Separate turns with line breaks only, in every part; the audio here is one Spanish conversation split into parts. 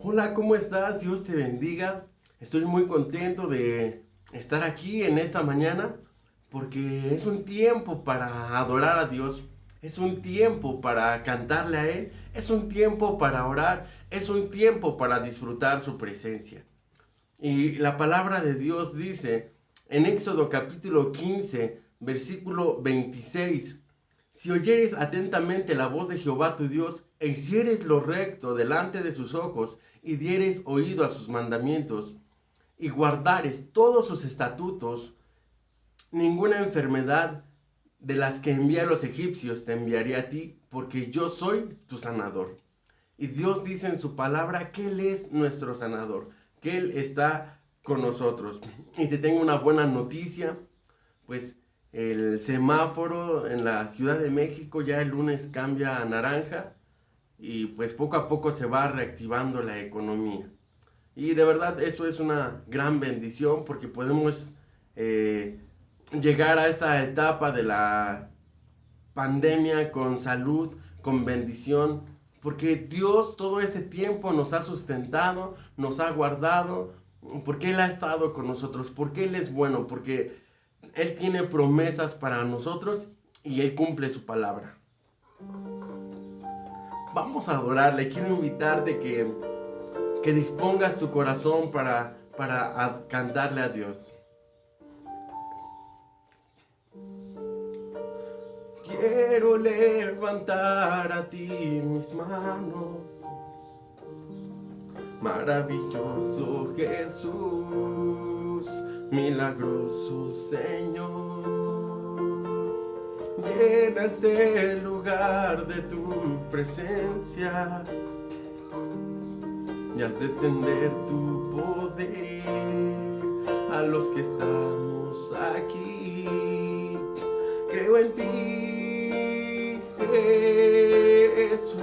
Hola, ¿cómo estás? Dios te bendiga. Estoy muy contento de estar aquí en esta mañana porque es un tiempo para adorar a Dios, es un tiempo para cantarle a Él, es un tiempo para orar, es un tiempo para disfrutar su presencia. Y la palabra de Dios dice en Éxodo capítulo 15, versículo 26, si oyeres atentamente la voz de Jehová tu Dios, e hicieres lo recto delante de sus ojos, y dieres oído a sus mandamientos, y guardares todos sus estatutos, ninguna enfermedad de las que envié a los egipcios te enviaré a ti, porque yo soy tu sanador. Y Dios dice en su palabra que Él es nuestro sanador, que Él está con nosotros. Y te tengo una buena noticia, pues el semáforo en la Ciudad de México ya el lunes cambia a naranja y pues poco a poco se va reactivando la economía. Y de verdad eso es una gran bendición porque podemos llegar a esta etapa de la pandemia con salud, con bendición, porque Dios todo ese tiempo nos ha sustentado, nos ha guardado, porque Él ha estado con nosotros, porque Él es bueno, porque Él tiene promesas para nosotros y Él cumple su palabra. Vamos a adorarle, quiero invitarte que dispongas tu corazón para cantarle a Dios. Quiero levantar a ti mis manos, maravilloso Jesús, milagroso Señor. Llena este lugar de tu presencia y haz descender tu poder a los que estamos aquí. Creo en ti, Jesús.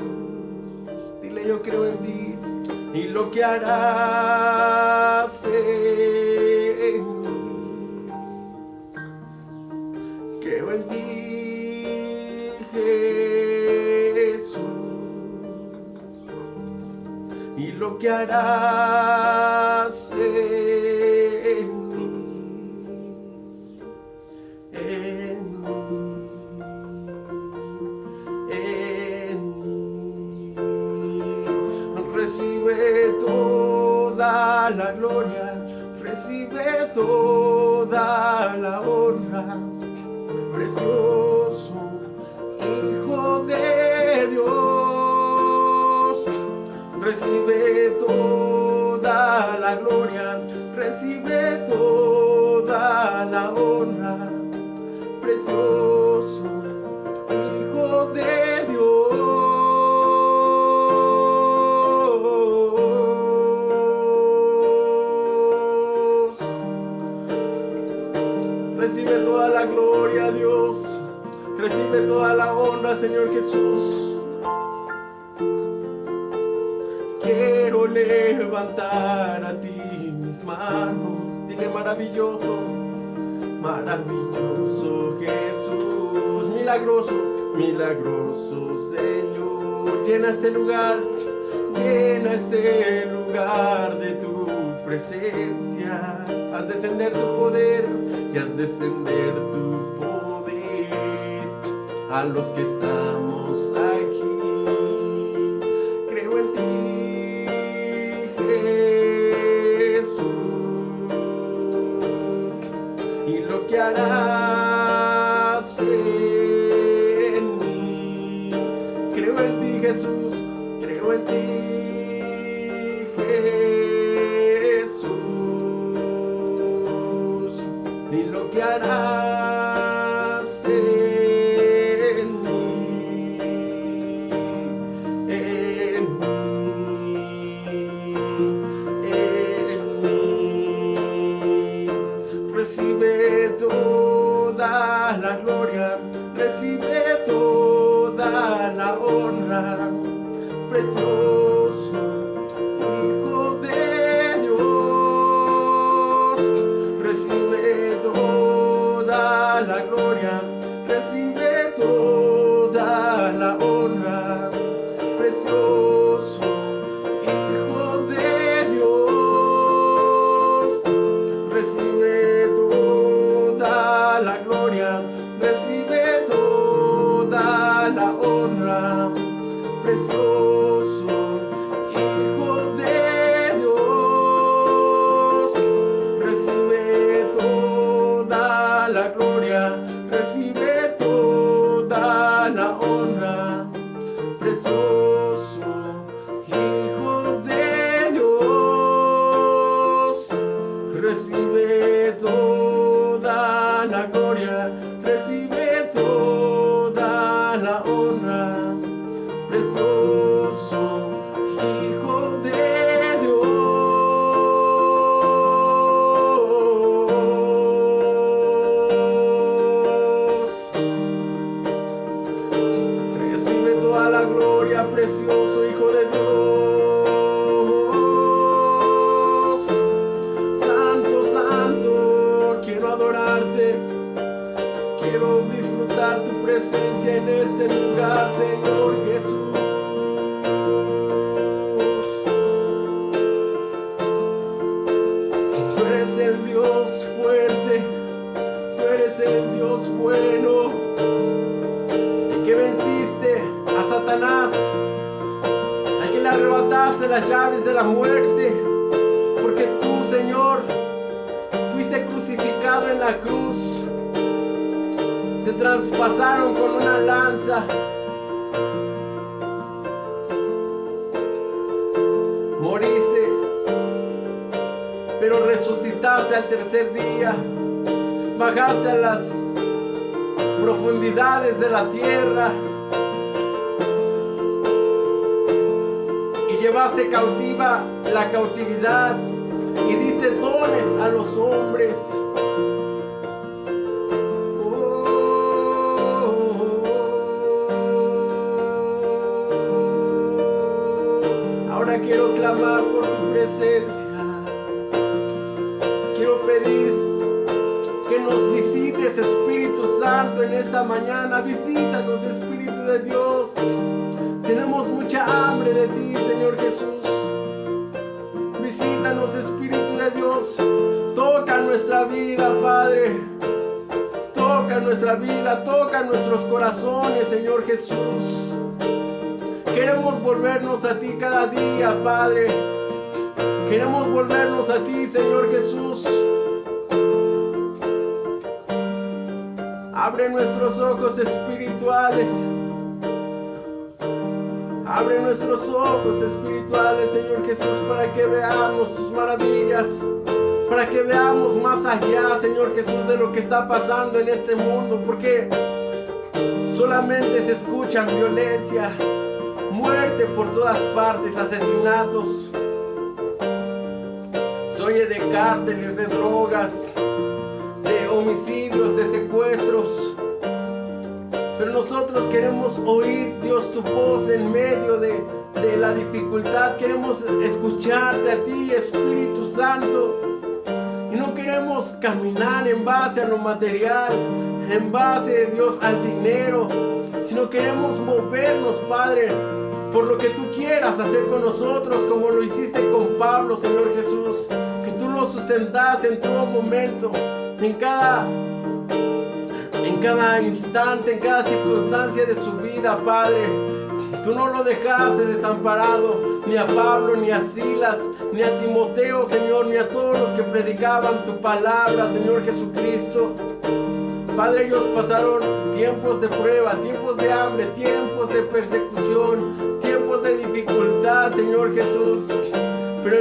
Dile, yo creo en ti y lo que harás en mí. Creo en ti, Jesús, y lo que harás en mí, en mí, en mí. Recibe toda la gloria, recibe toda la honra, precioso Hijo de Dios. Recibe toda la gloria, recibe toda la honra, precioso Hijo de Dios. Recibe toda la gloria, Dios. Recibe toda la honra, Señor Jesús. Quiero levantar a ti mis manos. Dile, maravilloso, maravilloso Jesús. Milagroso, milagroso Señor. Llena este lugar de tu presencia. Haz descender tu poder y haz descender tu poder a los que estamos aquí. Creo en ti, Jesús, y lo que harás en mí. Creo en ti, Jesús, creo en ti, Jesús, y lo que harás en mí, en mí, en mí. Recibe toda la gloria, recibe toda la honra, precioso Hijo de Dios. Recibe toda la gloria, recibe toda la honra, precioso arrebataste las llaves de la muerte, porque tú, Señor, fuiste crucificado en la cruz. Te traspasaron con una lanza. Moriste, pero resucitaste al tercer día. Bajaste a las profundidades de la tierra y llevaste cautiva la cautividad y diste dones a los hombres. Ahora quiero clamar por tu presencia. Quiero pedir que nos visites, Espíritu Santo, en esta mañana. Visítanos, Espíritu de Dios. Tenemos mucha hambre de ti, Señor Jesús. Visítanos, Espíritu de Dios. Toca nuestra vida, Padre. Toca nuestra vida, toca nuestros corazones, Señor Jesús. Queremos volvernos a ti cada día, Padre. Queremos volvernos a ti, Señor Jesús. Abre nuestros ojos espirituales. Abre nuestros ojos espirituales, Señor Jesús, para que veamos tus maravillas. Para que veamos más allá, Señor Jesús, de lo que está pasando en este mundo. Porque solamente se escuchan violencia, muerte por todas partes, asesinatos. Se oye de cárteles, de drogas, de homicidios, de secuestros. Pero nosotros queremos oír, Dios, tu voz en medio de la dificultad. Queremos escucharte a ti, Espíritu Santo. Y no queremos caminar en base a lo material, en base, Dios, al dinero, sino queremos movernos, Padre, por lo que tú quieras hacer con nosotros, como lo hiciste con Pablo, Señor Jesús, que tú lo sustentaste en todo momento, en cada instante, en cada circunstancia de su vida, Padre. Tú no lo dejaste desamparado, ni a Pablo, ni a Silas, ni a Timoteo, Señor, ni a todos los que predicaban tu palabra, Señor Jesucristo. Padre, ellos pasaron tiempos de prueba, tiempos de hambre, tiempos de persecución, tiempos de dificultad, Señor Jesús. Pero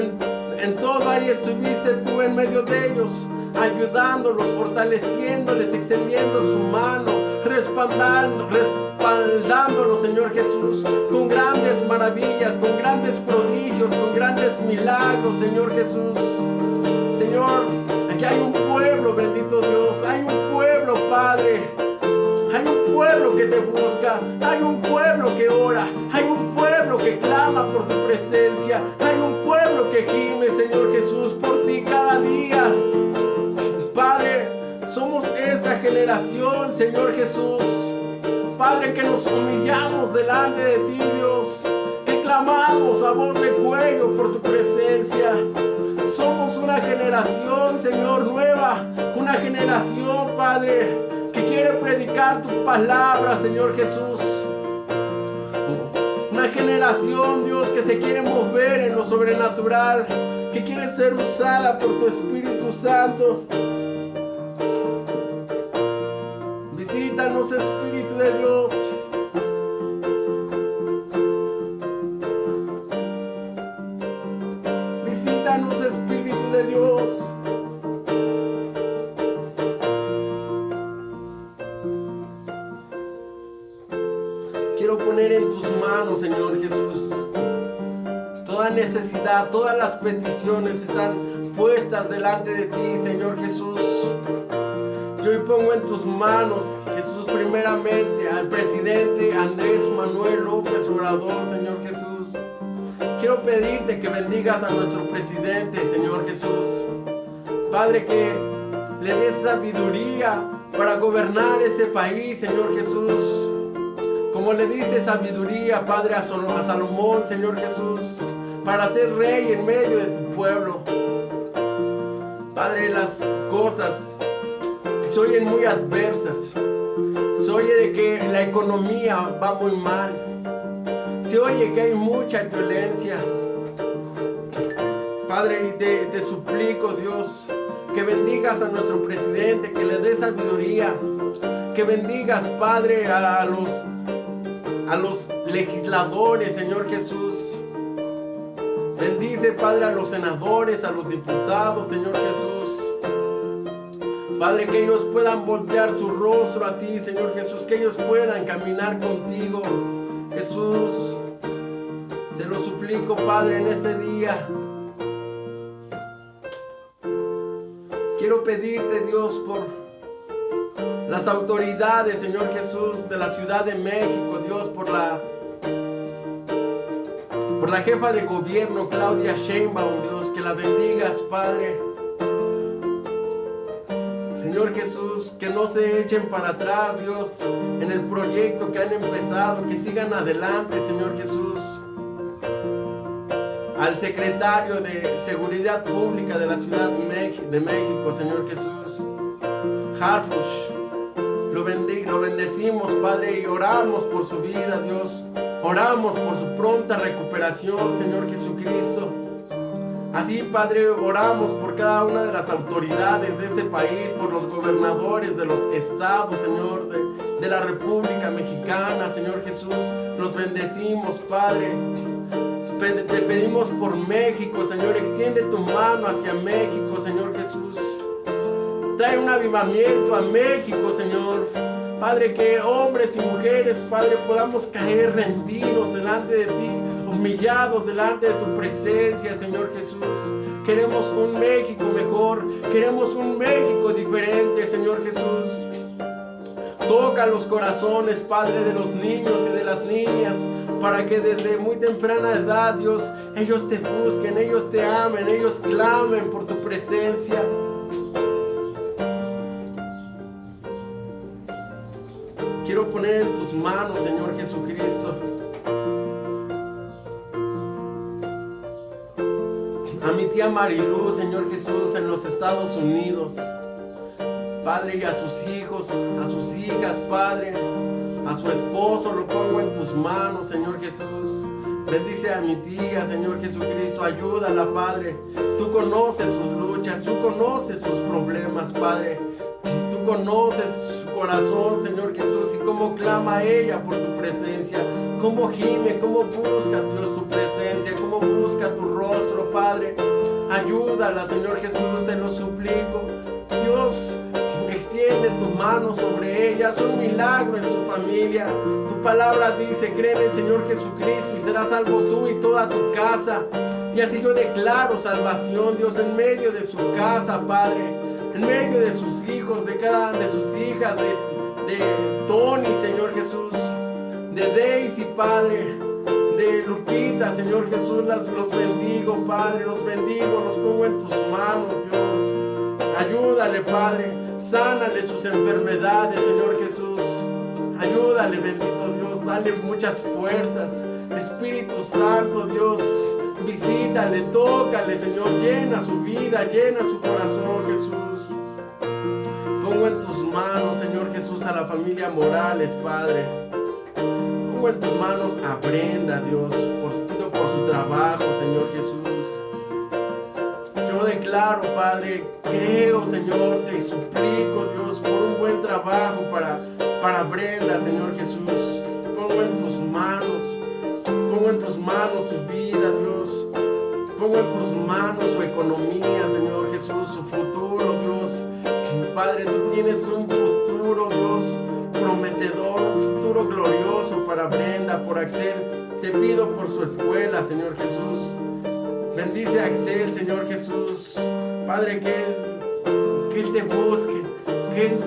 en todo ahí estuviste tú en medio de ellos, ayudándolos, fortaleciéndoles, extendiendo su mano, respaldándolos, Señor Jesús, con grandes maravillas, con grandes prodigios, con grandes milagros, Señor Jesús. Señor, aquí hay un pueblo, bendito Dios, hay un pueblo, Padre. Hay un pueblo que te busca, hay un pueblo que ora, hay un pueblo que clama por tu presencia, hay un pueblo que gime, Señor Jesús, por ti cada día. Padre, somos esta generación, Señor Jesús. Padre, que nos humillamos delante de ti, Dios, que clamamos a voz de cuello por tu presencia. Somos una generación, Señor, nueva, una generación, Padre, que quiere predicar tu palabra, Señor Jesús. Una generación, Dios, que se quiere mover en lo sobrenatural, que quiere ser usada por tu Espíritu Santo. Visítanos, Espíritu de Dios. Visítanos, Espíritu de Dios. Quiero poner en tus manos, Señor Jesús, toda necesidad, todas las peticiones están puestas delante de ti, Señor Jesús. Yo hoy pongo en tus manos, Jesús, primeramente al presidente Andrés Manuel López Obrador, Señor Jesús. Quiero pedirte que bendigas a nuestro presidente, Señor Jesús. Padre, que le des sabiduría para gobernar este país, Señor Jesús. Como le diste sabiduría, Padre, a Salomón, Señor Jesús, para ser rey en medio de tu pueblo. Padre, las cosas se oyen muy adversas. Se oye de que la economía va muy mal. Se oye que hay mucha violencia. Padre, te suplico, Dios, que bendigas a nuestro presidente, que le des sabiduría, que bendigas, Padre, a los legisladores, Señor Jesús. Bendice, Padre, a los senadores, a los diputados, Señor Jesús. Padre, que ellos puedan voltear su rostro a ti, Señor Jesús, que ellos puedan caminar contigo, Jesús. Te lo suplico, Padre, en este día. Quiero pedirte, Dios, por las autoridades, Señor Jesús, de la Ciudad de México, Dios, por la jefa de gobierno, Claudia Sheinbaum, Dios, que la bendigas, Padre. Señor Jesús, que no se echen para atrás, Dios, en el proyecto que han empezado, que sigan adelante, Señor Jesús. Al secretario de Seguridad Pública de la Ciudad de México, Señor Jesús, Harfuch, lo bendecimos, Padre, y oramos por su vida, Dios. Oramos por su pronta recuperación, Señor Jesucristo. Así, Padre, oramos por cada una de las autoridades de este país, por los gobernadores de los estados, Señor, de la República Mexicana, Señor Jesús. Los bendecimos, Padre. Te pedimos por México, Señor. Extiende tu mano hacia México, Señor Jesús. Trae un avivamiento a México, Señor. Padre, que hombres y mujeres, Padre, podamos caer rendidos delante de ti, humillados delante de tu presencia, Señor Jesús. Queremos un México mejor, queremos un México diferente, Señor Jesús. Toca los corazones, Padre, de los niños y de las niñas, para que desde muy temprana edad, Dios, ellos te busquen, ellos te amen, ellos clamen por tu presencia. Quiero poner en tus manos, Señor Jesucristo, a mi tía Marilú, Señor Jesús, en los Estados Unidos. Padre, y a sus hijos, a sus hijas, Padre, a su esposo, lo pongo en tus manos, Señor Jesús. Bendice a mi tía, Señor Jesucristo, ayúdala, Padre. Tú conoces sus luchas, tú conoces sus problemas, Padre. Tú conoces su corazón, Señor Jesús, y cómo clama ella por tu presencia, cómo gime, cómo busca, Dios, tu presencia, cómo busca tu rostro, Padre. Ayúdala, Señor Jesús, te lo suplico. Dios, extiende tu mano sobre ella, haz un milagro en su familia. Tu palabra dice, cree en el Señor Jesucristo y serás salvo tú y toda tu casa. Y así yo declaro salvación, Dios, en medio de su casa, Padre, en medio de sus hijos, de cada de sus hijas, de Tony, Señor Jesús, de Daisy, Padre, de Lupita, Señor Jesús, los bendigo, Padre, los bendigo, los pongo en tus manos, Dios. Ayúdale, Padre, sánale sus enfermedades, Señor Jesús. Ayúdale, bendito Dios, dale muchas fuerzas. Espíritu Santo, Dios, visítale, tócale, Señor, llena su vida, llena su corazón, Jesús. Pongo en tus manos, Señor Jesús, a la familia Morales, Padre. Pongo en tus manos a Brenda, Dios, pido por su trabajo, Señor Jesús. Yo declaro, Padre, creo, Señor, te suplico, Dios, por un buen trabajo para Brenda, Señor Jesús. Pongo en tus manos su vida, Dios. Pongo en tus manos su economía, Señor Jesús, su futuro, Dios. Padre, tú tienes un futuro, Dios, prometedor, un futuro glorioso para Brenda, por Axel. Te pido por su escuela, Señor Jesús. Bendice a Axel, Señor Jesús. Padre, que Él te busque, que Él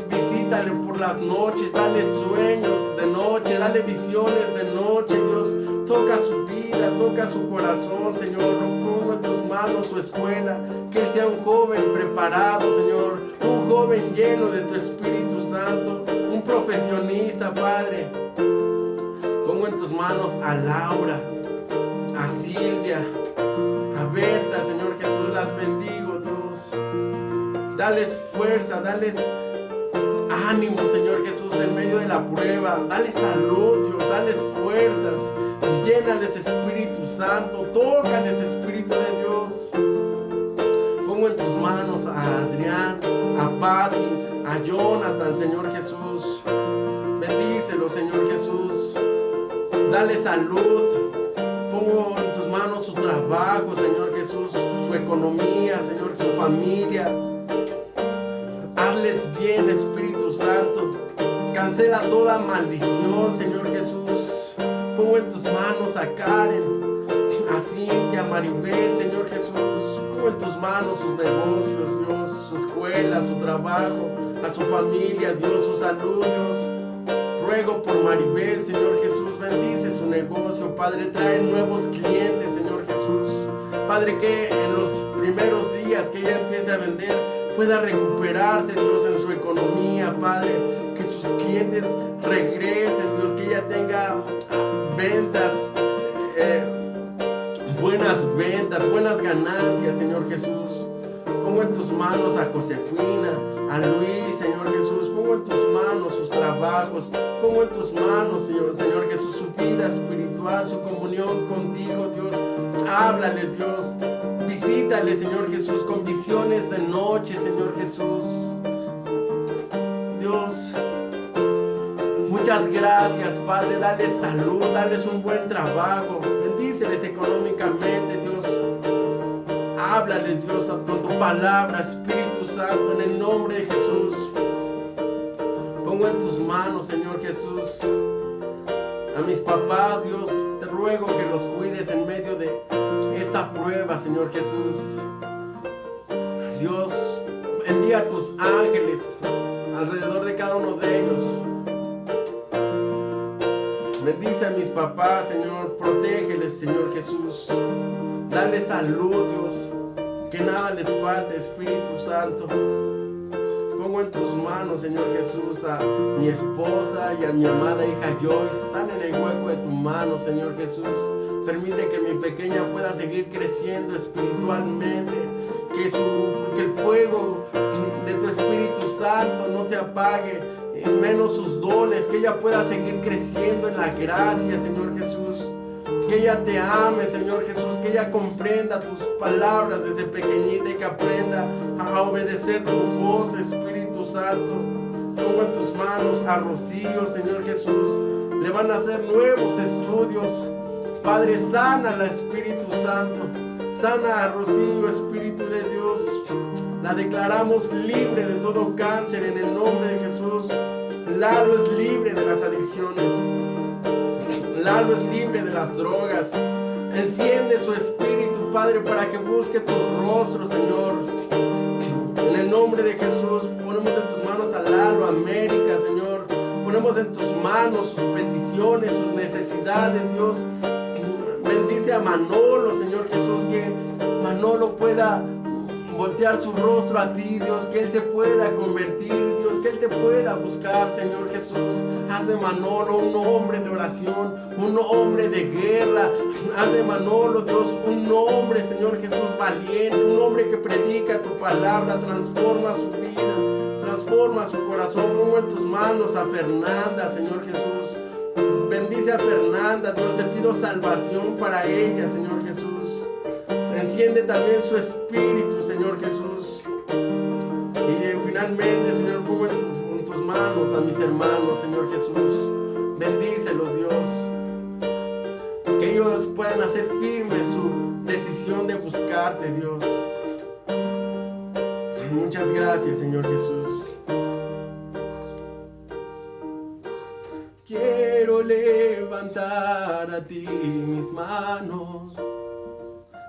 visítale por las noches, dale sueños de noche, dale visiones de noche, Dios. Toca su vida, toca su corazón, Señor. Lo pongo en tus manos, su escuela. Que Él sea un joven preparado, Señor. Un joven lleno de tu Espíritu Santo. Un profesionista, Padre. Pongo en tus manos a Laura, a Silvia, a Berta, Señor Jesús. Las bendigo, Dios. Dales fuerza, dales ánimo, Señor Jesús, en medio de la prueba. Dale salud, Dios, dales fuerzas. Llénales, Espíritu Santo. Tócales, Espíritu de Dios. Pongo en tus manos a Adrián, a Patti, a Jonathan, Señor Jesús. Bendícelo, Señor Jesús. Dale salud. Pongo en tus manos su trabajo, Señor Jesús, su economía, Señor, su familia. Hazles bien, Espíritu Santo. Cancela toda maldición, Señor Jesús. Pongo en tus manos a Karen, a Cintia, a Maribel, Señor Jesús. Pongo en tus manos sus negocios, Dios, su escuela, su trabajo, a su familia, Dios, su salud, Dios. Ruego por Maribel, Señor Jesús, bendice su negocio, Padre, trae nuevos clientes, Señor Jesús. Padre, que en los primeros días que ella empiece a vender, pueda recuperarse, Dios, en su economía, Padre, que sus clientes regresen, Dios, que ella tenga ventas, buenas ganancias, Señor Jesús. Pongo en tus manos a Josefina, a Luis, Señor Jesús. Pongo en tus manos sus trabajos. Pongo en tus manos, Señor Jesús, su vida espiritual, su comunión contigo, Dios. Háblales, Dios. Visítales, Señor Jesús, con visiones de noche, Señor Jesús. Dios, muchas gracias, Padre. Dales salud, dales un buen trabajo. Bendíceles económicamente, Dios. Háblales, Dios, con tu palabra, Espíritu Santo, en el nombre de Jesús. Pongo en tus manos, Señor Jesús, a mis papás, Dios. Te ruego que los cuides en medio de esta prueba, Señor Jesús. Dios, envía tus ángeles alrededor de cada uno de ellos. Bendice a mis papás, Señor. Protégeles, Señor Jesús. Dale salud, Dios. Que nada les falte, Espíritu Santo. Pongo en tus manos, Señor Jesús, a mi esposa y a mi amada hija Joyce. Están en el hueco de tu mano, Señor Jesús. Permite que mi pequeña pueda seguir creciendo espiritualmente. Que el fuego de tu Espíritu Santo no se apague, menos sus dones. Que ella pueda seguir creciendo en la gracia, Señor Jesús. Que ella te ame, Señor Jesús, que ella comprenda tus palabras desde pequeñita y que aprenda a obedecer tu voz, Espíritu Santo. Pongo en tus manos a Rocío, Señor Jesús. Le van a hacer nuevos estudios. Padre, sánala, Espíritu Santo. Sana a Rocío, Espíritu de Dios. La declaramos libre de todo cáncer en el nombre de Jesús. Lalo es libre de las adicciones. Lalo es libre de las drogas. Enciende su espíritu, Padre, para que busque tu rostro, Señor. En el nombre de Jesús, ponemos en tus manos a Lalo, a América, Señor. Ponemos en tus manos sus peticiones, sus necesidades, Dios. Bendice a Manolo, Señor Jesús, que Manolo pueda voltear su rostro a ti, Dios, que él se pueda convertir, Dios, que él te pueda buscar, Señor Jesús. Haz de Manolo un hombre de oración, un hombre de guerra. Haz de Manolo, Dios, un hombre, Señor Jesús, valiente, un hombre que predica tu palabra, transforma su vida, transforma su corazón. Pongo en tus manos a Fernanda, Señor Jesús. Bendice a Fernanda, Dios, te pido salvación para ella, Señor Jesús. Enciende también su espíritu, Señor Jesús. Y finalmente, Señor, pongo en tus manos a mis hermanos, Señor Jesús. Bendícelos, Dios. Que ellos puedan hacer firme su decisión de buscarte, Dios. Muchas gracias, Señor Jesús. Quiero levantar a ti mis manos.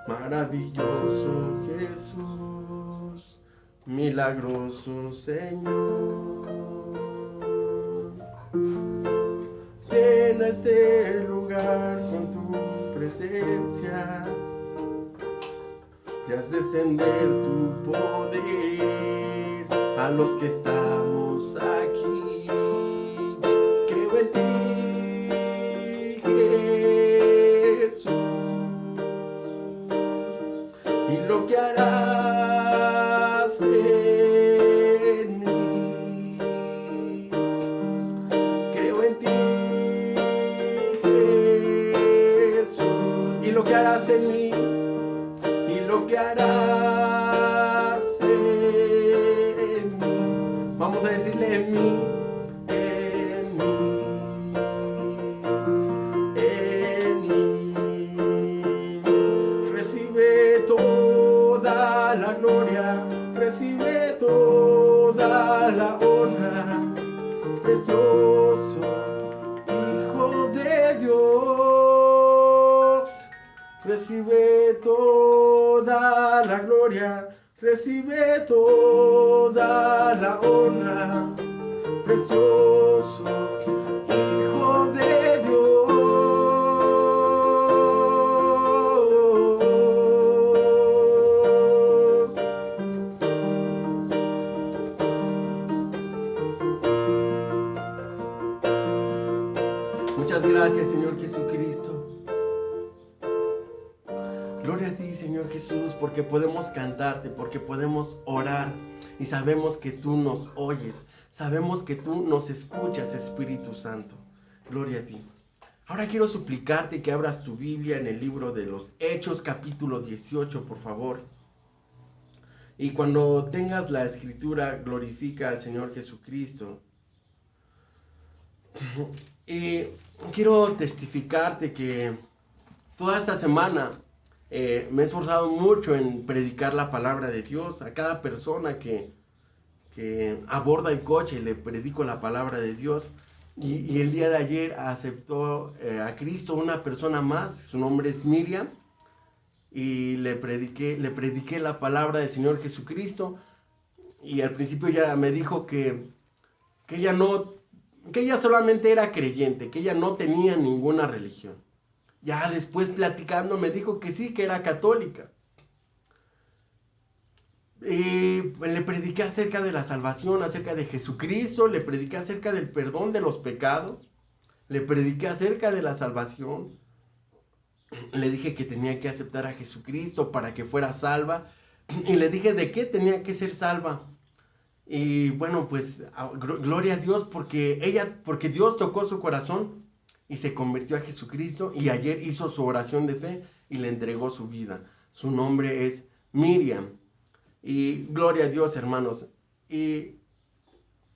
Maravilloso Jesús, milagroso Señor. Llena este lugar con tu presencia y haz descender tu poder a los que estamos aquí. Creo en ti, Jesús, y lo que harás en mí. lo que harás en mí, y lo que harás en mí. Vamos a decirle en mí, en mí, en mí. Recibe toda la gloria, recibe toda la honra, precioso Hijo de Dios. Recibe toda la gloria, recibe toda la honra, precioso Hijo de Dios. Muchas gracias, Señor Jesucristo. Gloria a ti, Señor Jesús, porque podemos cantarte, porque podemos orar y sabemos que tú nos oyes, sabemos que tú nos escuchas, Espíritu Santo. Gloria a ti. Ahora quiero suplicarte que abras tu Biblia en el libro de los Hechos, capítulo 18, por favor. Y cuando tengas la escritura, glorifica al Señor Jesucristo. Y quiero testificarte que toda esta semana me he esforzado mucho en predicar la palabra de Dios a cada persona que aborda el coche. Le predico la palabra de Dios. Y el día de ayer aceptó a Cristo una persona más. Su nombre es Miriam. Y le prediqué la palabra del Señor Jesucristo. Y al principio ella me dijo que ella solamente era creyente, que ella no tenía ninguna religión. Ya después platicando me dijo que sí, que era católica. Le prediqué acerca de la salvación, acerca de Jesucristo, le prediqué acerca del perdón de los pecados, le prediqué acerca de la salvación. Le dije que tenía que aceptar a Jesucristo para que fuera salva. Y le dije de qué tenía que ser salva. Y bueno, pues gloria a Dios porque Dios tocó su corazón y se convirtió a Jesucristo. Y ayer hizo su oración de fe y le entregó su vida. Su nombre es Miriam. Y gloria a Dios, hermanos. Y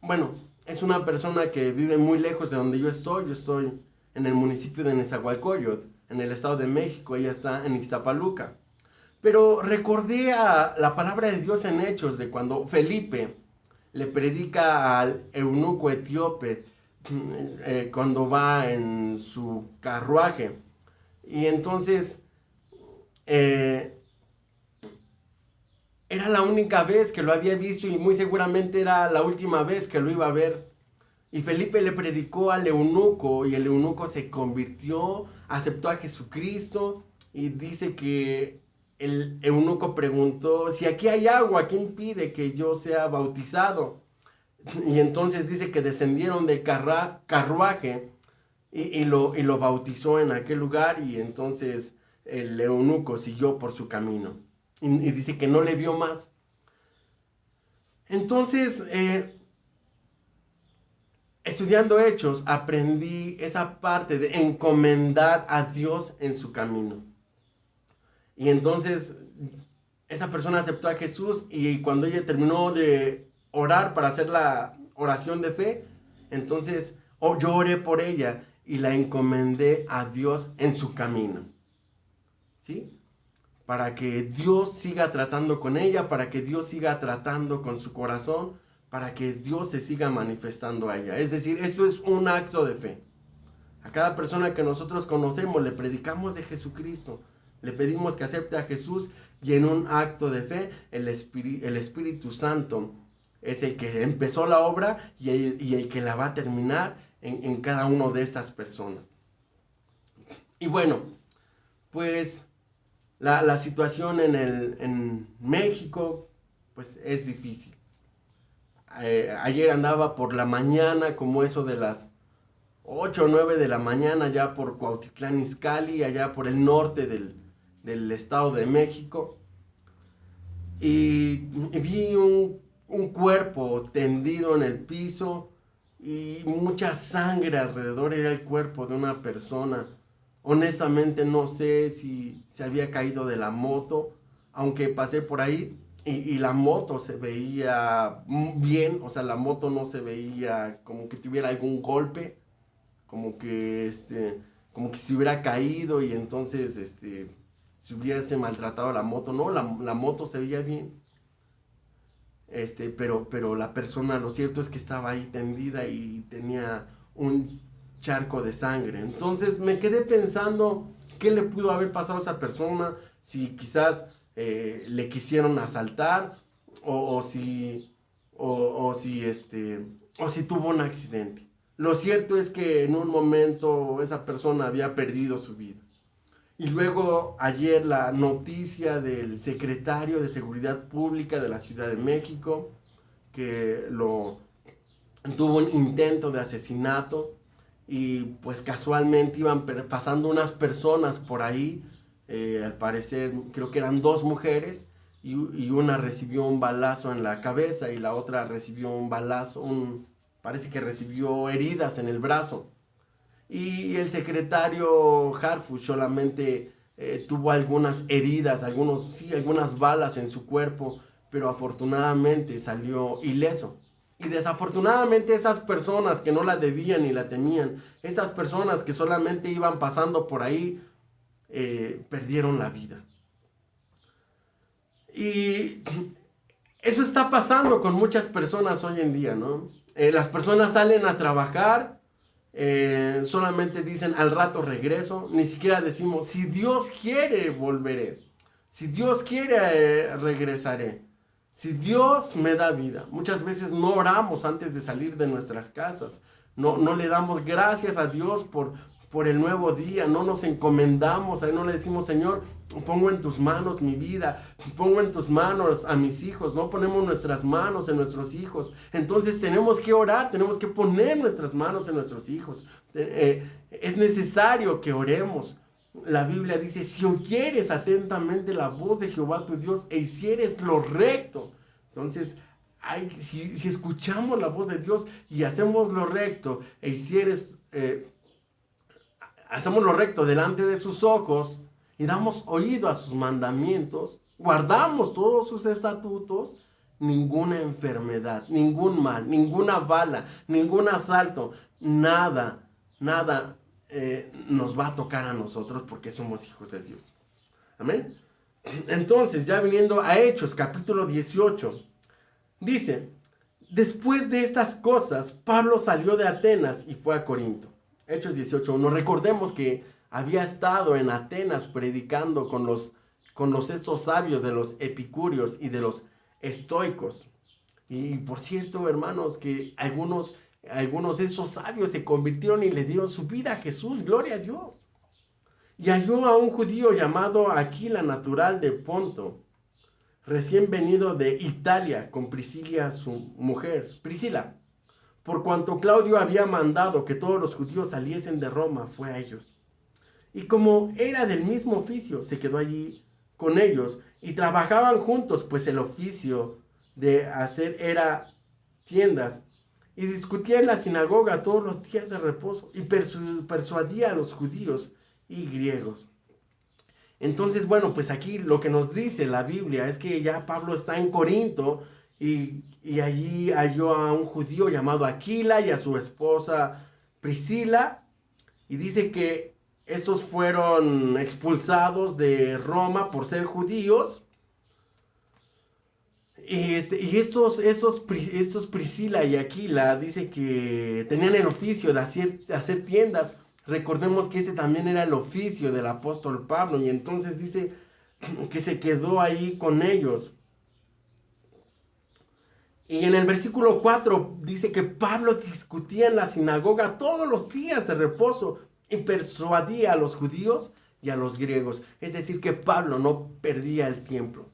bueno, es una persona que vive muy lejos de donde yo estoy. Yo estoy en el municipio de Nezahualcóyotl, en el Estado de México. Ella está en Ixtapaluca. Pero recordé a la palabra de Dios en Hechos, de cuando Felipe le predica al eunuco etíope cuando va en su carruaje. Y entonces era la única vez que lo había visto y muy seguramente era la última vez que lo iba a ver. Y Felipe le predicó al eunuco y el eunuco se convirtió, aceptó a Jesucristo. Y dice que el eunuco preguntó: si aquí hay agua, ¿quién impide que yo sea bautizado? Y entonces dice que descendieron del carruaje y lo bautizó en aquel lugar. Y entonces el eunuco siguió por su camino. Y dice que no le vio más. Entonces, estudiando Hechos, aprendí esa parte de encomendar a Dios en su camino. Y entonces esa persona aceptó a Jesús y cuando ella terminó de orar para hacer la oración de fe, entonces yo oré por ella y la encomendé a Dios en su camino. ¿Sí? Para que Dios siga tratando con ella, para que Dios siga tratando con su corazón, para que Dios se siga manifestando a ella. Es decir, esto es un acto de fe. A cada persona que nosotros conocemos le predicamos de Jesucristo. Le pedimos que acepte a Jesús y en un acto de fe el Espíritu Santo es el que empezó la obra y el que la va a terminar en cada una de estas personas. Y bueno, pues la situación en México pues es difícil. Ayer andaba por la mañana, como eso de las 8 o 9 de la mañana, allá por Cuautitlán Izcalli, allá por el norte del Estado de México. Y vi un cuerpo tendido en el piso y mucha sangre alrededor. Era el cuerpo de una persona Honestamente no sé si se había caído de la moto, aunque pasé por ahí y la moto se veía bien, o sea, la moto no se veía como que tuviera algún golpe, como que como que se hubiera caído y entonces se hubiese maltratado la moto. No, la moto se veía bien. Pero la persona, lo cierto es que estaba ahí tendida y tenía un charco de sangre. Entonces me quedé pensando qué le pudo haber pasado a esa persona, si quizás le quisieron asaltar o si o si tuvo un accidente. Lo cierto es que en un momento esa persona había perdido su vida. Y luego ayer la noticia del secretario de Seguridad Pública de la Ciudad de México, que tuvo un intento de asesinato y pues casualmente iban pasando unas personas por ahí, al parecer creo que eran dos mujeres y una recibió un balazo en la cabeza y la otra recibió un balazo, parece que recibió heridas en el brazo. Y el secretario Harfuch solamente tuvo algunas heridas, algunas balas en su cuerpo, pero afortunadamente salió ileso. Y desafortunadamente esas personas que no la debían ni la temían, esas personas que solamente iban pasando por ahí, perdieron la vida. Y eso está pasando con muchas personas hoy en día, ¿no? Las personas salen a trabajar, solamente dicen al rato regreso, ni siquiera decimos si Dios quiere volveré, si Dios quiere regresaré, si Dios me da vida. Muchas veces no oramos antes de salir de nuestras casas, no le damos gracias a Dios por el nuevo día, no nos encomendamos, no le decimos Señor, pongo en tus manos mi vida, pongo en tus manos a mis hijos, no ponemos nuestras manos en nuestros hijos. Entonces tenemos que orar, tenemos que poner nuestras manos en nuestros hijos. Es necesario que oremos. La Biblia dice, si oyeres atentamente la voz de Jehová tu Dios e hicieres lo recto. Entonces, si escuchamos la voz de Dios y hacemos lo recto e hacemos lo recto delante de sus ojos y damos oído a sus mandamientos, guardamos todos sus estatutos, ninguna enfermedad, ningún mal, ninguna bala, ningún asalto, nada nos va a tocar a nosotros porque somos hijos de Dios. Amén. Entonces, ya viniendo a Hechos, capítulo 18, dice, después de estas cosas, Pablo salió de Atenas y fue a Corinto. Hechos 18:1. Recordemos que había estado en Atenas predicando con estos sabios de los epicúreos y de los estoicos. Y por cierto, hermanos, que algunos de esos sabios se convirtieron y le dieron su vida a Jesús. Gloria a Dios. Y halló a un judío llamado Aquila, natural de Ponto, recién venido de Italia, con Priscila, su mujer. Priscila, por cuanto Claudio había mandado que todos los judíos saliesen de Roma, fue a ellos. Y como era del mismo oficio, se quedó allí con ellos y trabajaban juntos, pues el oficio de hacer era tiendas. Y discutía en la sinagoga todos los días de reposo y persuadía a los judíos y griegos. Entonces, bueno, pues aquí lo que nos dice la Biblia es que ya Pablo está en Corinto y allí halló a un judío llamado Aquila y a su esposa Priscila, y dice que estos fueron expulsados de Roma por ser judíos. Y estos Priscila y Aquila dice que tenían el oficio de hacer tiendas. Recordemos que ese también era el oficio del apóstol Pablo, y entonces dice que se quedó ahí con ellos. Y en el versículo 4 dice que Pablo discutía en la sinagoga todos los días de reposo y persuadía a los judíos y a los griegos. Es decir, que Pablo no perdía el tiempo.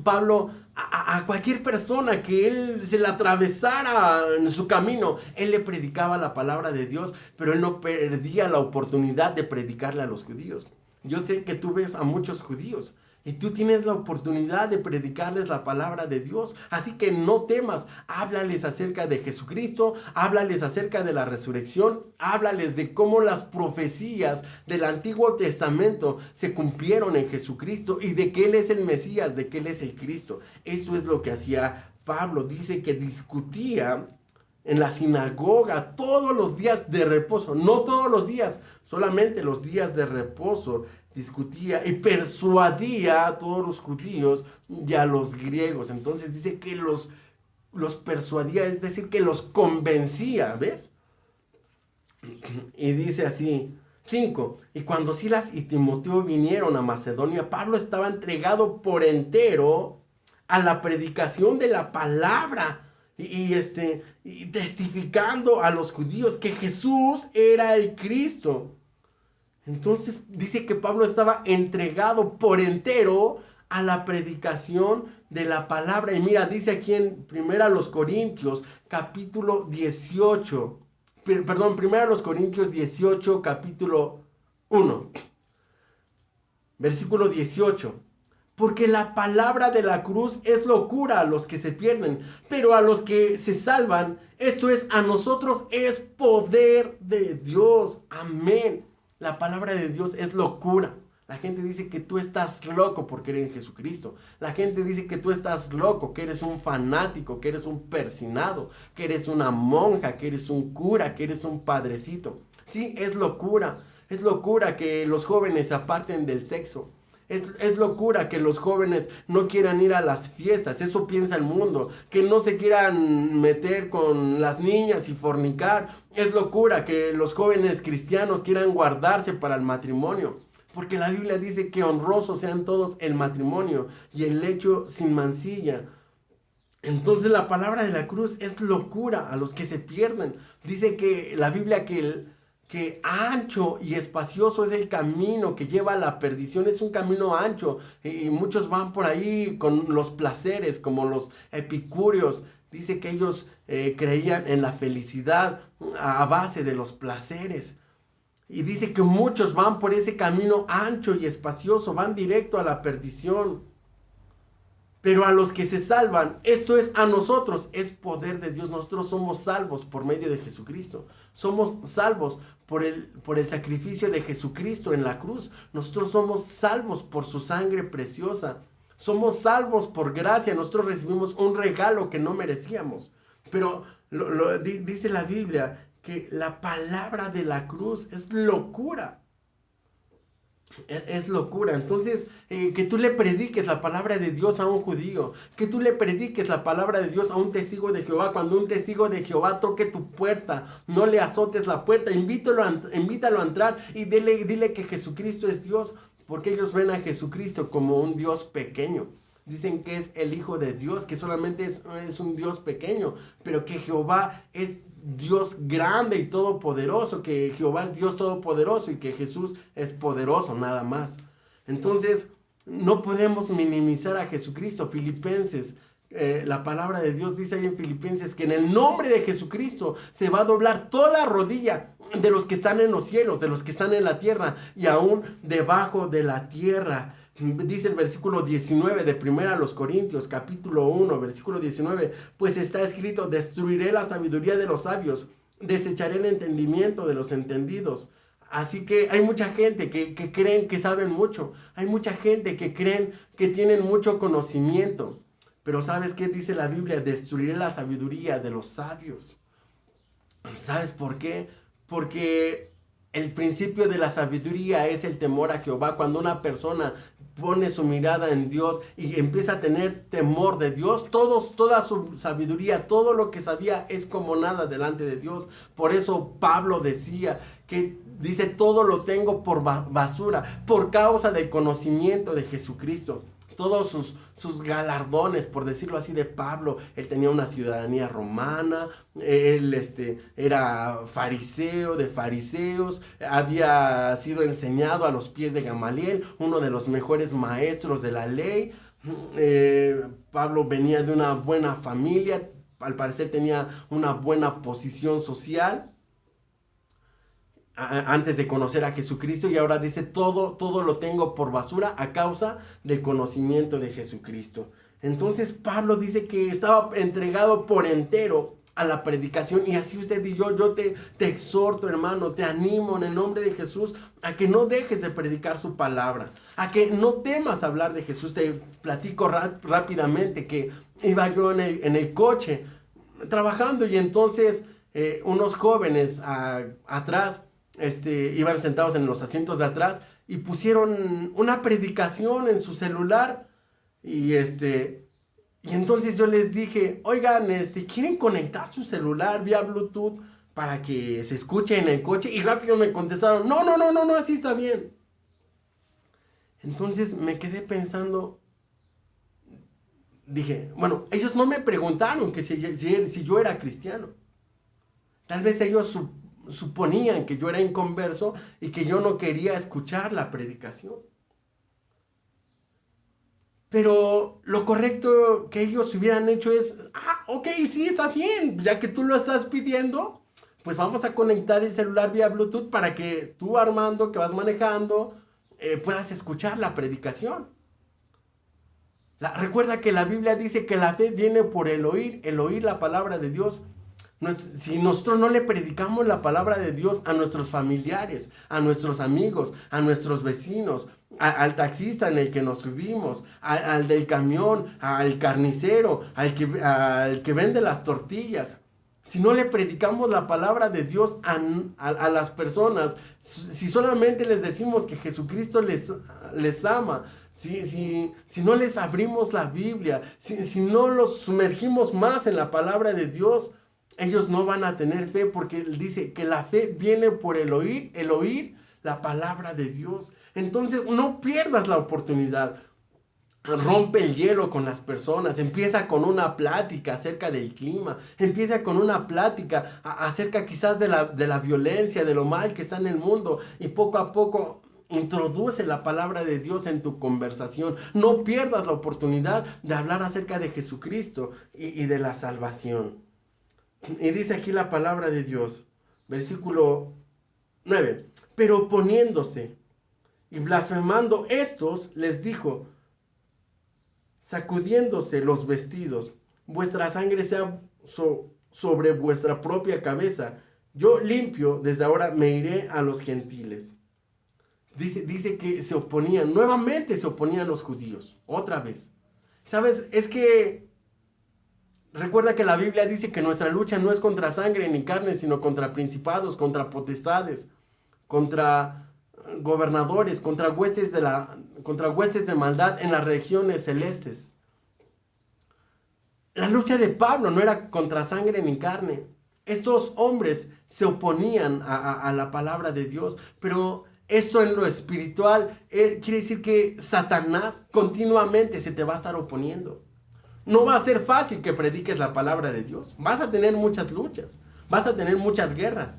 Pablo, a cualquier persona que él se le atravesara en su camino, él le predicaba la palabra de Dios, pero él no perdía la oportunidad de predicarle a los judíos. Yo sé que tú ves a muchos judíos Y tú tienes la oportunidad de predicarles la palabra de Dios. Así que no temas. Háblales acerca de Jesucristo. Háblales acerca de la resurrección. Háblales de cómo las profecías del Antiguo Testamento se cumplieron en Jesucristo. Y de que Él es el Mesías, de que Él es el Cristo. Eso es lo que hacía Pablo. Dice que discutía en la sinagoga todos los días de reposo. No todos los días, solamente los días de reposo. Discutía y persuadía a todos los judíos y a los griegos. Entonces dice que los persuadía, es decir, que los convencía, ¿ves? Y dice así, 5. Y cuando Silas y Timoteo vinieron a Macedonia, Pablo estaba entregado por entero a la predicación de la palabra y testificando a los judíos que Jesús era el Cristo. Entonces dice que Pablo estaba entregado por entero a la predicación de la palabra. Y mira, dice aquí en 1 Corintios capítulo 18, perdón, 1 Corintios 18 capítulo 1, versículo 18. Porque la palabra de la cruz es locura a los que se pierden, pero a los que se salvan, esto es, a nosotros es poder de Dios. Amén. La palabra de Dios es locura. La gente dice que tú estás loco por creer en Jesucristo. La gente dice que tú estás loco, que eres un fanático, que eres un persinado, que eres una monja, que eres un cura, que eres un padrecito. Sí, es locura. Es locura que los jóvenes se aparten del sexo. Es locura que los jóvenes no quieran ir a las fiestas. Eso piensa el mundo. Que no se quieran meter con las niñas y fornicar. Es locura que los jóvenes cristianos quieran guardarse para el matrimonio. Porque la Biblia dice que honrosos sean todos el matrimonio y el lecho sin mancilla. Entonces la palabra de la cruz es locura a los que se pierden. Dice que la Biblia que ancho y espacioso es el camino que lleva a la perdición. Es un camino ancho y muchos van por ahí con los placeres, como los epicúreos. Dice que ellos creían en la felicidad a base de los placeres. Y dice que muchos van por ese camino ancho y espacioso, van directo a la perdición. Pero a los que se salvan, esto es a nosotros, es poder de Dios. Nosotros somos salvos por medio de Jesucristo. Somos salvos por el sacrificio de Jesucristo en la cruz. Nosotros somos salvos por su sangre preciosa. Somos salvos por gracia. Nosotros recibimos un regalo que no merecíamos. Pero dice la Biblia que la palabra de la cruz es locura. Es locura. Entonces, que tú le prediques la palabra de Dios a un judío, que tú le prediques la palabra de Dios a un testigo de Jehová. Cuando un testigo de Jehová toque tu puerta, no le azotes la puerta, invítalo a entrar y dile que Jesucristo es Dios, porque ellos ven a Jesucristo como un Dios pequeño. Dicen que es el Hijo de Dios, que solamente es un Dios pequeño, pero que Jehová es Dios grande y todopoderoso, que Jehová es Dios todopoderoso y que Jesús es poderoso, nada más. Entonces, no podemos minimizar a Jesucristo. Filipenses, la palabra de Dios dice ahí en Filipenses que en el nombre de Jesucristo se va a doblar toda rodilla de los que están en los cielos, de los que están en la tierra y aún debajo de la tierra. Dice el versículo 19 de 1 Corintios, capítulo 1, versículo 19, pues está escrito, destruiré la sabiduría de los sabios, desecharé el entendimiento de los entendidos. Así que hay mucha gente que creen que saben mucho, hay mucha gente que creen que tienen mucho conocimiento, pero ¿sabes qué dice la Biblia? Destruiré la sabiduría de los sabios. ¿Sabes por qué? Porque el principio de la sabiduría es el temor a Jehová. Cuando una persona pone su mirada en Dios y empieza a tener temor de Dios, toda su sabiduría, todo lo que sabía es como nada delante de Dios. Por eso Pablo decía que dice, todo lo tengo por basura, por causa del conocimiento de Jesucristo. Todos sus galardones, por decirlo así, de Pablo. Él tenía una ciudadanía romana, él era fariseo de fariseos, había sido enseñado a los pies de Gamaliel, uno de los mejores maestros de la ley. Pablo venía de una buena familia, al parecer tenía una buena posición social. antes de conocer a Jesucristo, y ahora dice, todo lo tengo por basura a causa del conocimiento de Jesucristo. Entonces Pablo dice que estaba entregado por entero a la predicación, y así usted y yo te exhorto, hermano, te animo en el nombre de Jesús a que no dejes de predicar su palabra, a que no temas hablar de Jesús. Te platico rápidamente que iba yo en el coche trabajando, y entonces unos jóvenes atrás iban sentados en los asientos de atrás y pusieron una predicación en su celular, y entonces yo les dije, oigan, ¿quieren conectar su celular vía Bluetooth para que se escuche en el coche? Y rápido me contestaron, no, así está bien. Entonces me quedé pensando, dije, bueno, ellos no me preguntaron que si yo era cristiano. Tal vez ellos suponían que yo era inconverso y que yo no quería escuchar la predicación. Pero lo correcto que ellos hubieran hecho es, ok, sí, está bien, ya que tú lo estás pidiendo, pues vamos a conectar el celular vía Bluetooth para que tú, Armando, que vas manejando, puedas escuchar la predicación. Recuerda que la Biblia dice que la fe viene por el oír la palabra de Dios. Si nosotros no le predicamos la palabra de Dios a nuestros familiares, a nuestros amigos, a nuestros vecinos, al taxista en el que nos subimos, al del camión, al carnicero, al que vende las tortillas, si no le predicamos la palabra de Dios a las personas, si solamente les decimos que Jesucristo les ama, si no les abrimos la Biblia, si no los sumergimos más en la palabra de Dios, ellos no van a tener fe, porque él dice que la fe viene por el oír la palabra de Dios. Entonces no pierdas la oportunidad. Rompe el hielo con las personas, empieza con una plática acerca del clima, empieza con una plática acerca quizás de la violencia, de lo mal que está en el mundo, y poco a poco introduce la palabra de Dios en tu conversación. No pierdas la oportunidad de hablar acerca de Jesucristo y de la salvación. Y dice aquí la palabra de Dios, versículo 9, pero oponiéndose y blasfemando estos, les dijo, sacudiéndose los vestidos, vuestra sangre sea sobre vuestra propia cabeza, yo limpio, desde ahora me iré a los gentiles. Dice que se oponían, nuevamente se oponían los judíos, otra vez. ¿Sabes? Es que recuerda que la Biblia dice que nuestra lucha no es contra sangre ni carne, sino contra principados, contra potestades, contra gobernadores, contra huestes de maldad en las regiones celestes. La lucha de Pablo no era contra sangre ni carne. Estos hombres se oponían a la palabra de Dios, pero esto en lo espiritual quiere decir que Satanás continuamente se te va a estar oponiendo. No va a ser fácil que prediques la palabra de Dios. Vas a tener muchas luchas, vas a tener muchas guerras,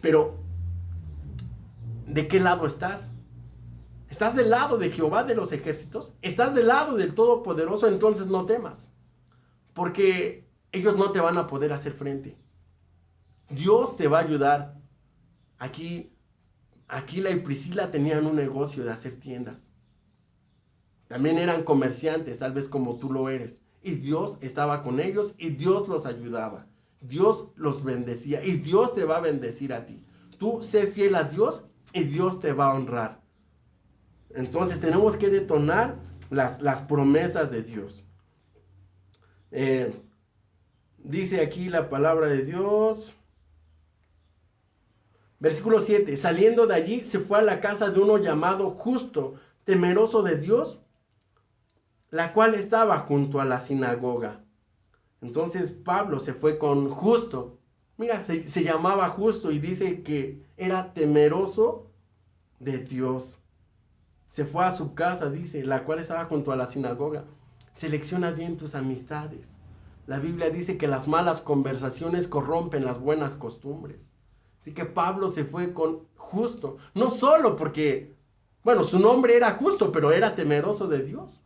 pero ¿de qué lado estás? ¿Estás del lado de Jehová de los ejércitos? ¿Estás del lado del Todopoderoso? Entonces no temas, porque ellos no te van a poder hacer frente. Dios te va a ayudar. Aquila y Priscila tenían un negocio de hacer tiendas. También eran comerciantes, tal vez como tú lo eres. Y Dios estaba con ellos y Dios los ayudaba. Dios los bendecía y Dios te va a bendecir a ti. Tú sé fiel a Dios y Dios te va a honrar. Entonces tenemos que detonar las promesas de Dios. Dice aquí la palabra de Dios. Versículo 7. Saliendo de allí se fue a la casa de uno llamado Justo, temeroso de Dios, la cual estaba junto a la sinagoga. Entonces Pablo se fue con Justo. Mira, se llamaba Justo y dice que era temeroso de Dios. Se fue a su casa, dice, la cual estaba junto a la sinagoga. Selecciona bien tus amistades. La Biblia dice que las malas conversaciones corrompen las buenas costumbres. Así que Pablo se fue con Justo. No solo porque, bueno, su nombre era Justo, pero era temeroso de Dios.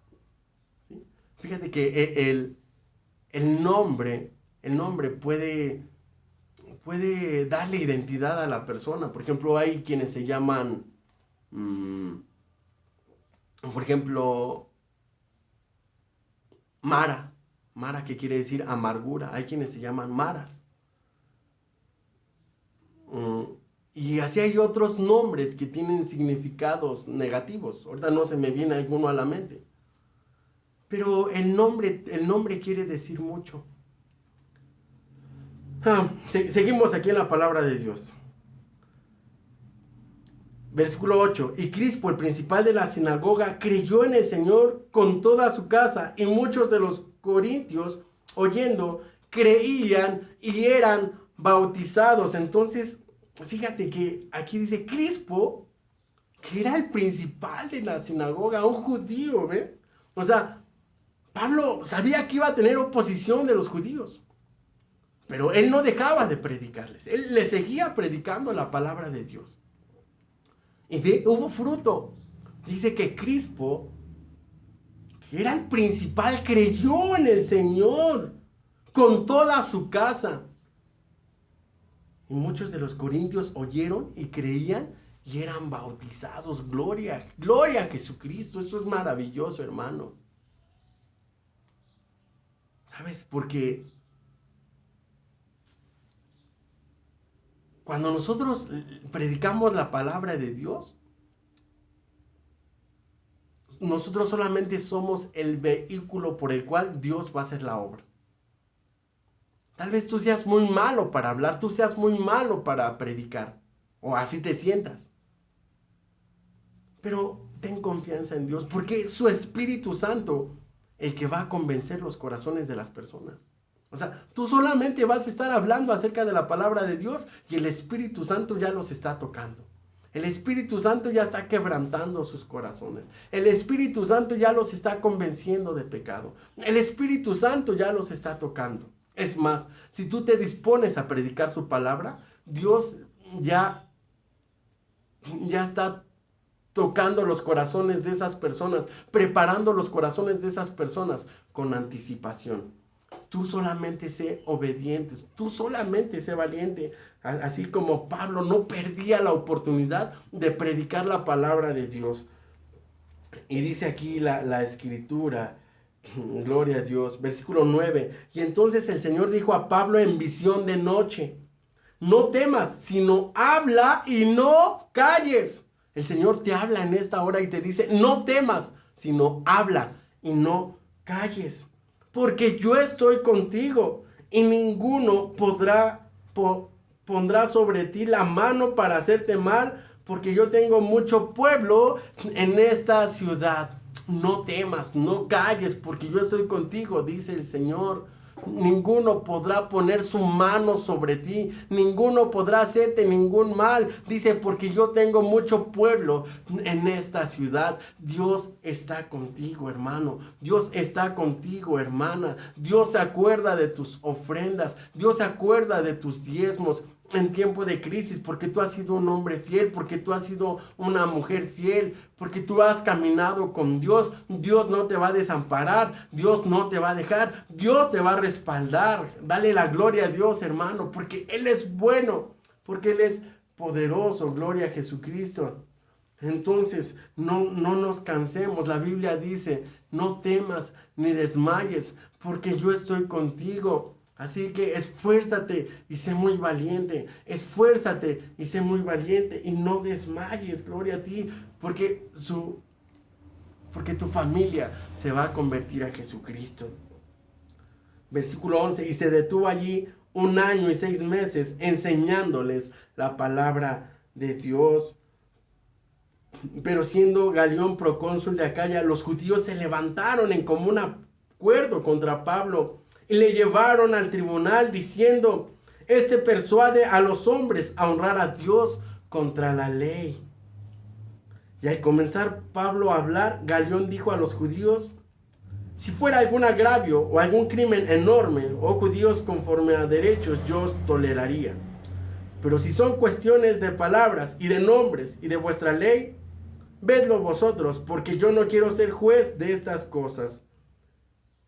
¿Sí? Fíjate que el nombre puede puede darle identidad a la persona. Por ejemplo, hay quienes se llaman, por ejemplo, Mara. Mara, que quiere decir amargura. Hay quienes se llaman Maras. Y así hay otros nombres que tienen significados negativos. Ahorita no se me viene alguno a la mente. Pero el nombre quiere decir mucho. Seguimos aquí en la palabra de Dios. Versículo 8. Y Crispo, el principal de la sinagoga, creyó en el Señor con toda su casa, y muchos de los corintios, oyendo, creían y eran bautizados. Entonces, fíjate que aquí dice Crispo, que era el principal de la sinagoga, un judío, ¿ves? O sea, Pablo sabía que iba a tener oposición de los judíos, pero él no dejaba de predicarles. Él les seguía predicando la palabra de Dios. Y hubo fruto. Dice que Crispo, que era el principal, creyó en el Señor con toda su casa. Y muchos de los corintios oyeron y creían y eran bautizados. Gloria a Jesucristo. Eso es maravilloso, hermano. ¿Sabes? Porque cuando nosotros predicamos la palabra de Dios, nosotros solamente somos el vehículo por el cual Dios va a hacer la obra. Tal vez tú seas muy malo para hablar, tú seas muy malo para predicar, o así te sientas. Pero ten confianza en Dios, porque es su Espíritu Santo el que va a convencer los corazones de las personas. O sea, tú solamente vas a estar hablando acerca de la palabra de Dios y el Espíritu Santo ya los está tocando. El Espíritu Santo ya está quebrantando sus corazones. El Espíritu Santo ya los está convenciendo de pecado. El Espíritu Santo ya los está tocando. Es más, si tú te dispones a predicar su palabra, Dios ya está tocando los corazones de esas personas, preparando los corazones de esas personas con anticipación. Tú solamente sé obediente, tú solamente sé valiente, así como Pablo no perdía la oportunidad de predicar la palabra de Dios. Y dice aquí la escritura, gloria a Dios, versículo 9, y entonces el Señor dijo a Pablo en visión de noche, no temas, sino habla y no calles. El Señor te habla en esta hora y te dice, no temas, sino habla y no calles. Porque yo estoy contigo y ninguno pondrá sobre ti la mano para hacerte mal, porque yo tengo mucho pueblo en esta ciudad. No temas, no calles, porque yo estoy contigo, dice el Señor. Ninguno podrá poner su mano sobre ti, ninguno podrá hacerte ningún mal, dice, porque yo tengo mucho pueblo en esta ciudad. Dios está contigo, hermano. Dios está contigo, hermana. Dios se acuerda de tus ofrendas, Dios se acuerda de tus diezmos en tiempo de crisis, porque tú has sido un hombre fiel, porque tú has sido una mujer fiel, porque tú has caminado con Dios. Dios no te va a desamparar, Dios no te va a dejar, Dios te va a respaldar. Dale la gloria a Dios, hermano, porque Él es bueno, porque Él es poderoso. Gloria a Jesucristo. Entonces, no nos cansemos. La Biblia dice, no temas ni desmayes, porque yo estoy contigo. Así que esfuérzate y sé muy valiente. Esfuérzate y sé muy valiente y no desmayes. Gloria a ti, porque tu familia se va a convertir a Jesucristo. Versículo 11, y se detuvo allí 1 año y 6 meses enseñándoles la palabra de Dios. Pero siendo Galión procónsul de Acaya, los judíos se levantaron en común acuerdo contra Pablo y le llevaron al tribunal diciendo, este persuade a los hombres a honrar a Dios contra la ley. Y al comenzar Pablo a hablar, Galión dijo a los judíos, si fuera algún agravio o algún crimen enorme, oh judíos, conforme a derechos, yo os toleraría. Pero si son cuestiones de palabras y de nombres y de vuestra ley, vedlo vosotros, porque yo no quiero ser juez de estas cosas.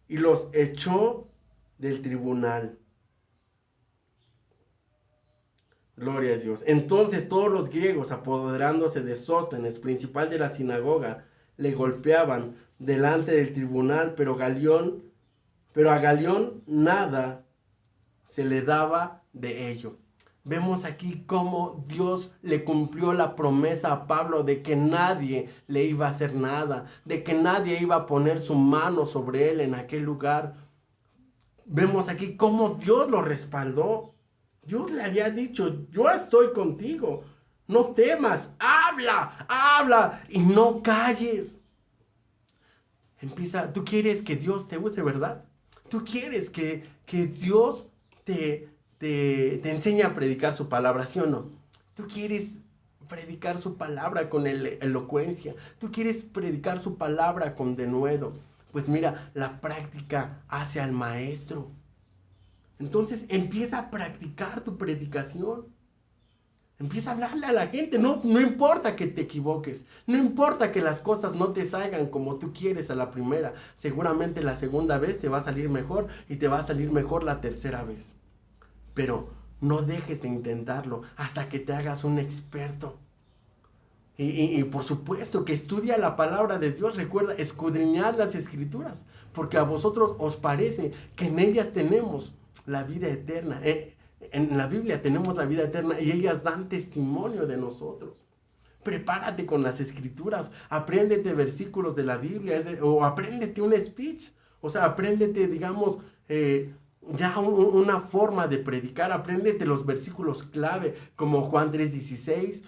Y los echó del tribunal. Gloria a Dios. Entonces todos los griegos, apoderándose de Sóstenes, principal de la sinagoga, le golpeaban delante del tribunal, pero a Galión nada se le daba de ello. Vemos aquí cómo Dios le cumplió la promesa a Pablo de que nadie le iba a hacer nada, de que nadie iba a poner su mano sobre él en aquel lugar. Vemos aquí cómo Dios lo respaldó. Dios le había dicho, yo estoy contigo, no temas, habla y no calles. Tú quieres que Dios te use, ¿verdad? Tú quieres que Dios te enseñe a predicar su palabra, ¿sí o no? Tú quieres predicar su palabra con elocuencia, tú quieres predicar su palabra con denuedo. Pues mira, la práctica hace al maestro. Entonces empieza a practicar tu predicación. Empieza a hablarle a la gente. No importa que te equivoques. No importa que las cosas no te salgan como tú quieres a la primera. Seguramente la segunda vez te va a salir mejor y te va a salir mejor la tercera vez. Pero no dejes de intentarlo hasta que te hagas un experto. Y por supuesto que estudia la palabra de Dios. Recuerda, escudriñad las escrituras. Porque a vosotros os parece que en ellas tenemos la vida eterna. En la Biblia tenemos la vida eterna y ellas dan testimonio de nosotros. Prepárate con las escrituras, apréndete versículos de la Biblia o apréndete un speech. O sea, apréndete, digamos, ya una forma de predicar. Apréndete los versículos clave como Juan 3:16.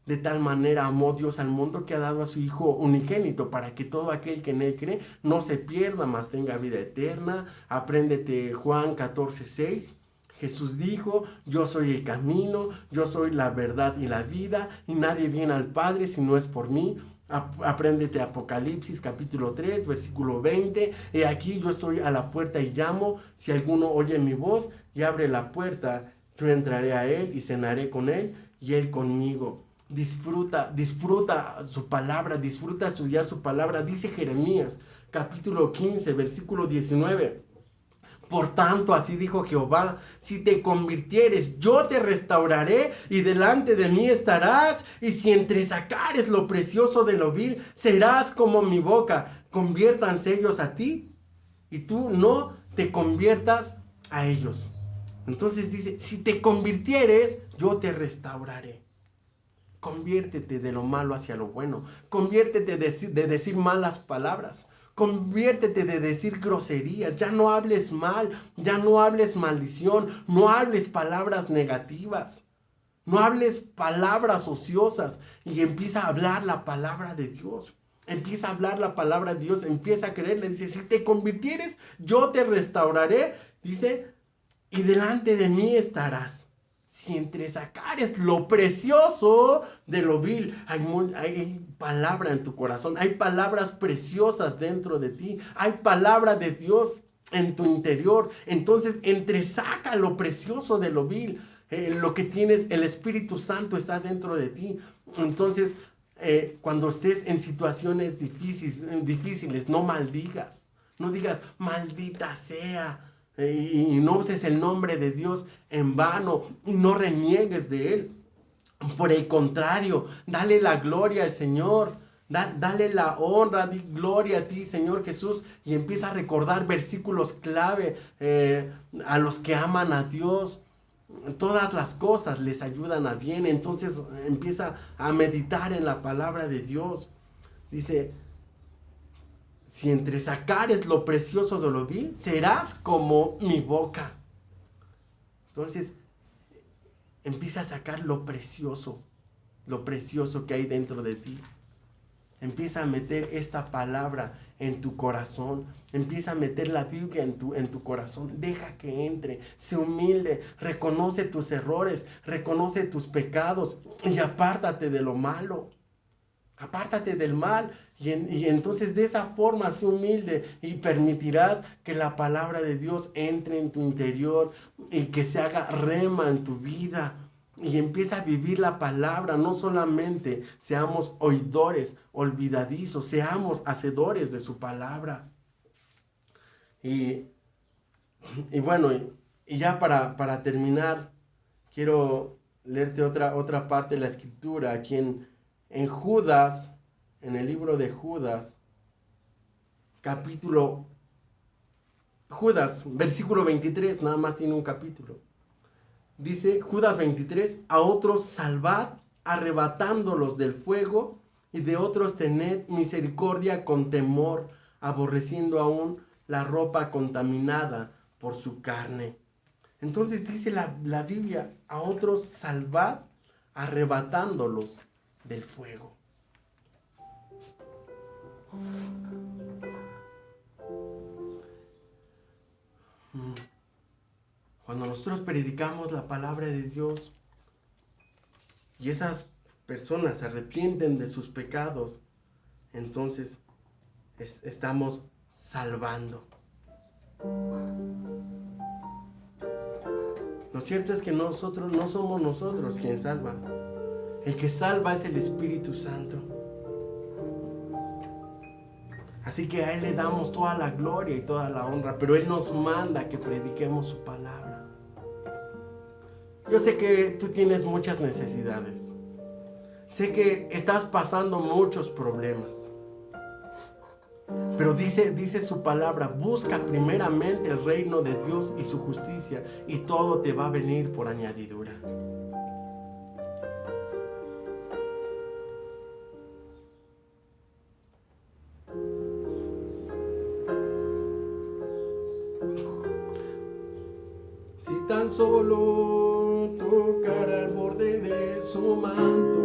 De tal manera amó Dios al mundo que ha dado a su Hijo unigénito para que todo aquel que en él cree no se pierda, mas tenga vida eterna. Apréndete Juan 14:6. Jesús dijo, yo soy el camino, yo soy la verdad y la vida, y nadie viene al Padre si no es por mí. Apréndete Apocalipsis capítulo 3, versículo 20. He aquí yo estoy a la puerta y llamo. Si alguno oye mi voz y abre la puerta, yo entraré a él y cenaré con él y él conmigo. Disfruta su palabra, disfruta estudiar su palabra. Dice Jeremías capítulo 15, versículo 19. Por tanto, así dijo Jehová, si te convirtieres, yo te restauraré y delante de mí estarás. Y si entresacares lo precioso de lo vil, serás como mi boca. Conviértanse ellos a ti y tú no te conviertas a ellos. Entonces dice, si te convirtieres, yo te restauraré. Conviértete de lo malo hacia lo bueno. Conviértete de decir malas palabras. Conviértete de decir groserías. Ya no hables mal. Ya no hables maldición. No hables palabras negativas. No hables palabras ociosas. Y empieza a hablar la palabra de Dios. Empieza a hablar la palabra de Dios. Empieza a creerle. Dice, si te convirtieres, yo te restauraré. Dice, y delante de mí estarás. Si entresacares lo precioso de lo vil. Hay palabra en tu corazón. Hay palabras preciosas dentro de ti. Hay palabra de Dios en tu interior. Entonces entresaca lo precioso de lo vil. Lo que tienes, el Espíritu Santo está dentro de ti. Entonces cuando estés en situaciones difíciles, no maldigas. No digas, maldita sea. Y no uses el nombre de Dios en vano y no reniegues de él. Por el contrario, dale la gloria al Señor, dale la honra, di gloria a ti, Señor Jesús, y empieza a recordar versículos clave a los que aman a Dios. Todas las cosas les ayudan a bien. Entonces empieza a meditar en la palabra de Dios. Dice, si entresacares lo precioso de lo vil, serás como mi boca. Entonces, empieza a sacar lo precioso que hay dentro de ti. Empieza a meter esta palabra en tu corazón. Empieza a meter la Biblia en tu corazón. Deja que entre. Sé humilde. Reconoce tus errores. Reconoce tus pecados. Y apártate de lo malo. Apártate del mal y entonces de esa forma sé humilde y permitirás que la palabra de Dios entre en tu interior y que se haga rema en tu vida y empieza a vivir la palabra. No solamente seamos oidores olvidadizos, seamos hacedores de su palabra. Y bueno, y ya para terminar, quiero leerte otra parte de la escritura, aquí en Judas, en el libro de Judas, versículo 23, nada más tiene un capítulo. Dice Judas 23, a otros salvad, arrebatándolos del fuego, y de otros tened misericordia con temor, aborreciendo aún la ropa contaminada por su carne. Entonces dice la Biblia, a otros salvad, arrebatándolos del fuego. Cuando nosotros predicamos la palabra de Dios y esas personas se arrepienten de sus pecados, entonces estamos salvando. Lo cierto es que no somos nosotros quien salva. El que salva es el Espíritu Santo. Así que a Él le damos toda la gloria y toda la honra, pero Él nos manda que prediquemos su palabra. Yo sé que tú tienes muchas necesidades. Sé que estás pasando muchos problemas. Pero dice su palabra, busca primeramente el reino de Dios y su justicia, y todo te va a venir por añadidura. Si tan solo tocara el borde de su manto,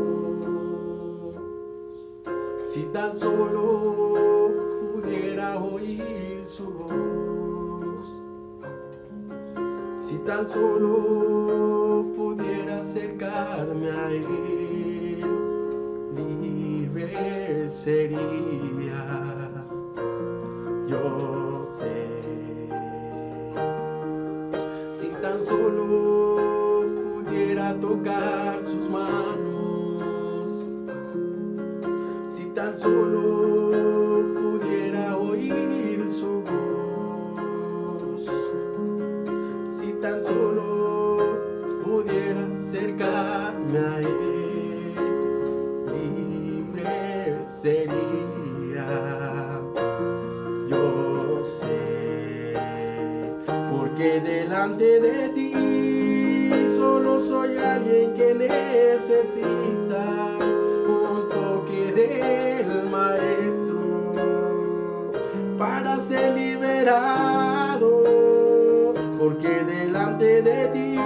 si tan solo pudiera oír su voz, si tan solo pudiera acercarme a Él, libre sería. Yo sé, si tan solo pudiera tocar sus manos, si tan solo pudiera oír su voz, si tan solo pudiera acercarme a Él, libre sería. Yo sé, porque delante de ti solo soy alguien que necesita un toque del Maestro para ser liberado. Porque delante de ti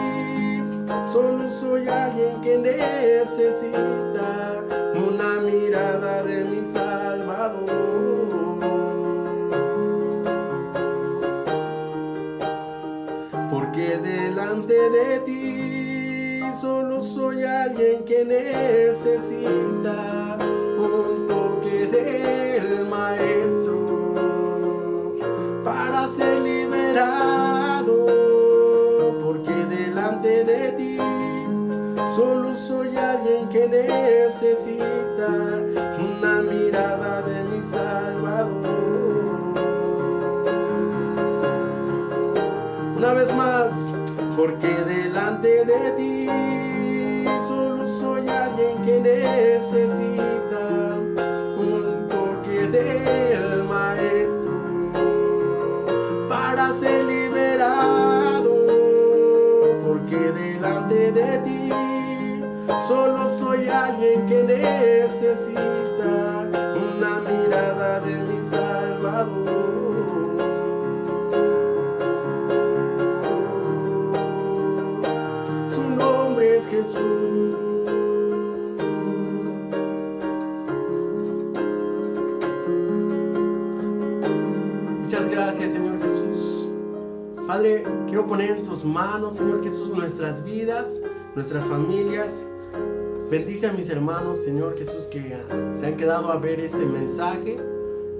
solo soy alguien que necesita una mirada de mi Salvador. Porque delante de ti solo soy alguien que necesita un toque del Maestro para ser liberado. Porque delante de ti solo soy alguien que necesita una mirada de mi Salvador. Una vez más, porque delante de ti solo soy alguien que necesita un toque del Maestro para ser liberado. Porque delante de ti solo soy alguien que necesita una mirada de mi Salvador. Jesús. Muchas gracias, Señor Jesús. Padre, quiero poner en tus manos, Señor Jesús, nuestras vidas, nuestras familias. Bendice a mis hermanos, Señor Jesús, que se han quedado a ver este mensaje,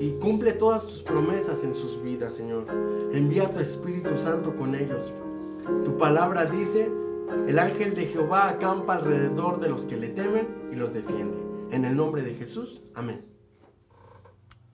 y cumple todas tus promesas en sus vidas, Señor. Envía tu Espíritu Santo con ellos. Tu palabra dice: el ángel de Jehová acampa alrededor de los que le temen y los defiende. En el nombre de Jesús, amén.